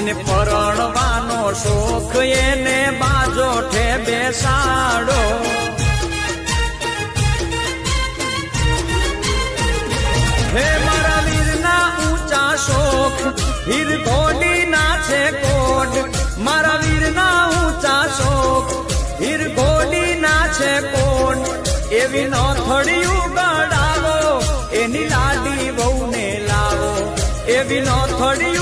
જેને પરણવાનો શોખ એને બાજોઠે બેસાડો. હે મારા વીરના ઊંચા શોખ હીર ઘોડીના છે કોડ. મારા વીરના ઊંચા શોખ હીર ઘોડીના છે કોડ. એવી નોથડિયું ગડાવો એની લાડી વહુને લાવો. એવી નોથડિયું